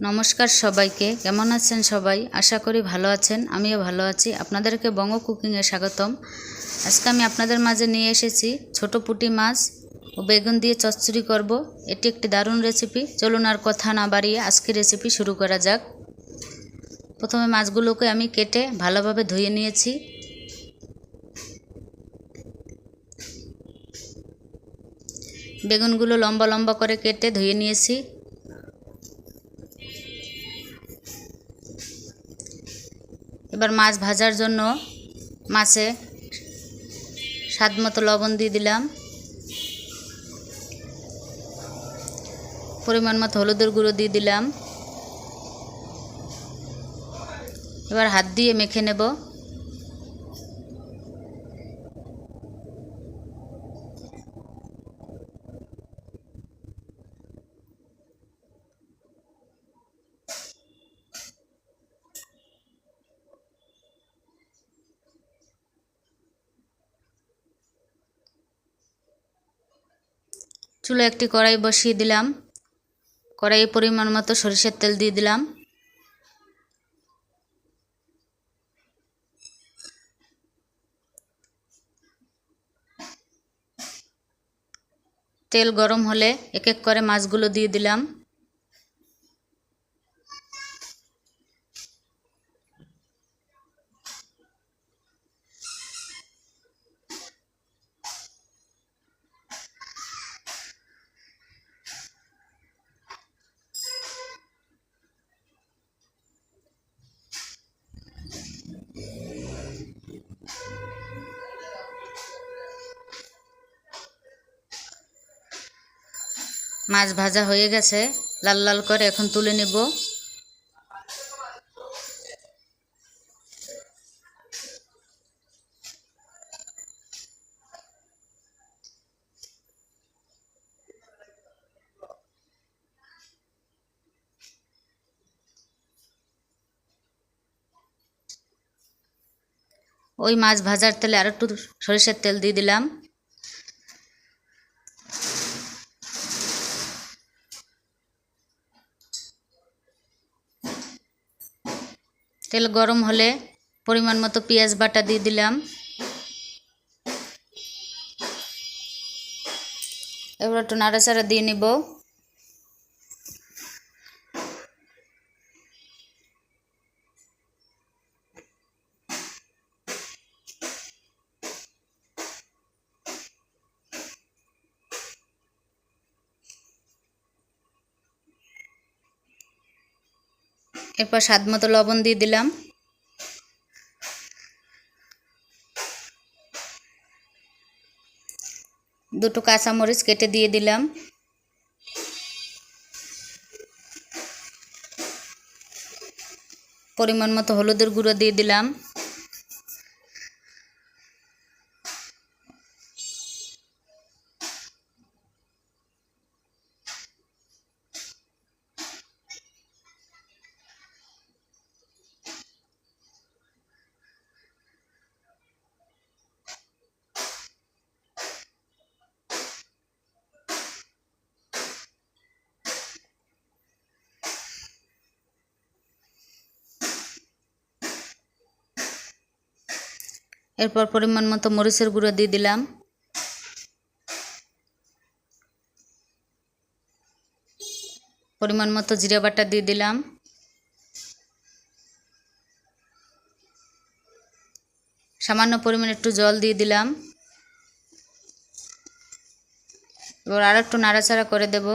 নমস্কার সবাইকে, কেমন আছেন সবাই? আশা করি ভালো আছেন। আমিও ভালো আছি। আপনাদেরকে বঙ্গ কুকিংয়ে স্বাগতম। আজকে আমি আপনাদের মাঝে নিয়ে এসেছি ছোট পুঁটি মাছ ও বেগুন দিয়ে চচ্চড়ি করব। এটি একটি দারুণ রেসিপি। চলুন আর কথা না বাড়িয়ে আজকের রেসিপি শুরু করা যাক। প্রথমে মাছগুলোকে আমি কেটে ভালোভাবে ধুয়ে নিয়েছি। বেগুনগুলো লম্বা লম্বা করে কেটে ধুয়ে নিয়েছি। এবার মাছ ভাজার জন্য মাছে স্বাদমতো লবণ দিয়ে দিলাম, পরিমাণ মতো হলুদের গুঁড়ো দিয়ে দিলাম। এবার হাত দিয়ে মেখে নেব। চুলে একটি কড়াই বসিয়ে দিলাম। কড়াইয়ে পরিমাণ মতো সরিষার তেল দিয়ে দিলাম। তেল গরম হলে এক এক করে মাছগুলো দিয়ে দিলাম। মাছ ভাজা হয়ে গেছে, লাল লাল করে। এখন তুলে নেব। ওই মাছ ভাজার তেলে আর একটু সরিষার তেল দিয়ে দিলাম। তেল গরম হলে পরিমাণ মতো পেঁয়াজ বাটা দিয়ে দিলাম। এবার একটু নাড়াচাড়া দিয়ে নেব। এরপর স্বাদ মতো লবণ দিয়ে দিলাম। দুটো কাঁচামরিচ কেটে দিয়ে দিলাম। পরিমাণ মতো হলুদের গুঁড়ো দিয়ে দিলাম। এরপর পরিমাণ মতো মরিচের গুঁড়ো দিয়ে দিলাম। পরিমাণ মতো জিরা বাটা দিয়ে দিলাম। সামান্য পরিমাণে একটু জল দিয়ে দিলাম। এবার আর একটু নাড়াচাড়া করে দেব।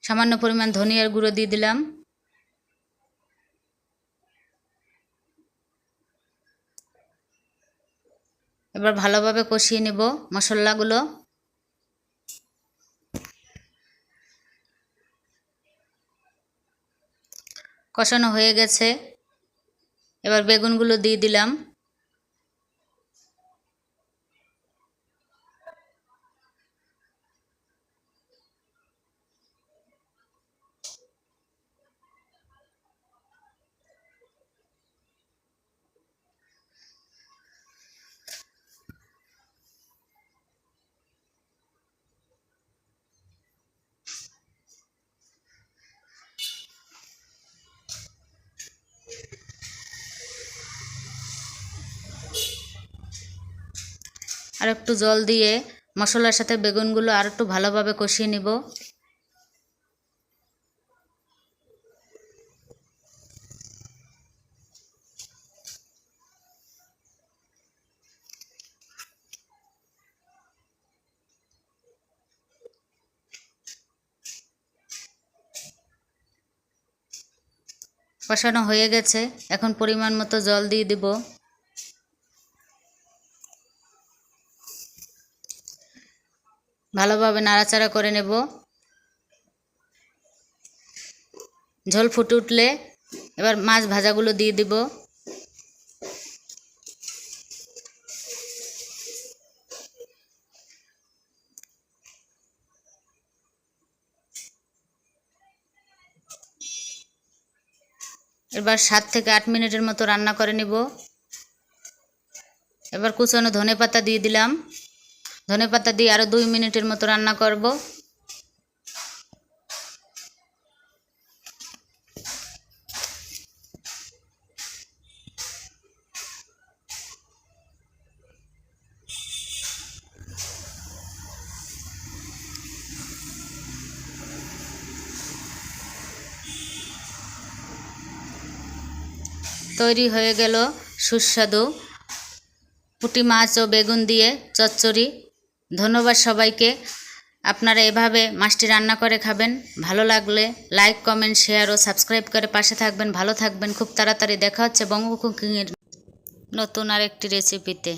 সামান্য পরিমাণ ধনিয়ার গুঁড়ো দিয়ে দিলাম। এবার ভালোভাবে কষিয়ে নেব মশলাগুলো। কষানো হয়ে গেছে, এবার বেগুনগুলো দিয়ে দিলাম। আর একটু জল দিয়ে মশলার সাথে বেগুনগুলো আর একটু ভালোভাবে কষিয়ে নিব। কষানো হয়ে গেছে, এখন পরিমাণ মতো জল দিয়ে দিব। ভালোভাবে নাড়াচাড়া করে নেব। ঝোল ফুটে উঠলে এবার মাছ ভাজাগুলো দিয়ে দিব। এবার 7 থেকে 8 মিনিটের মতো রান্না করে নিব। এবার কুচানো ধনেপাতা দিয়ে দিলাম। ধনেপাতা দিয়ে আরও 2 মিনিটের মতো রান্না করব। তৈরি হয়ে গেল সুস্বাদু পুঁটি মাছ ও বেগুন দিয়ে চচ্চড়ি। ধন্যবাদ সবাইকে। আপনারা এভাবে মাছটি রান্না করে খাবেন। ভালো লাগলে লাইক, কমেন্ট, শেয়ার ও সাবস্ক্রাইব করে পাশে থাকবেন। ভালো থাকবেন। খুব তাড়াতাড়ি দেখা হচ্ছে বঙ্গ কুকিংয়ের নতুন আরেকটি রেসিপিতে।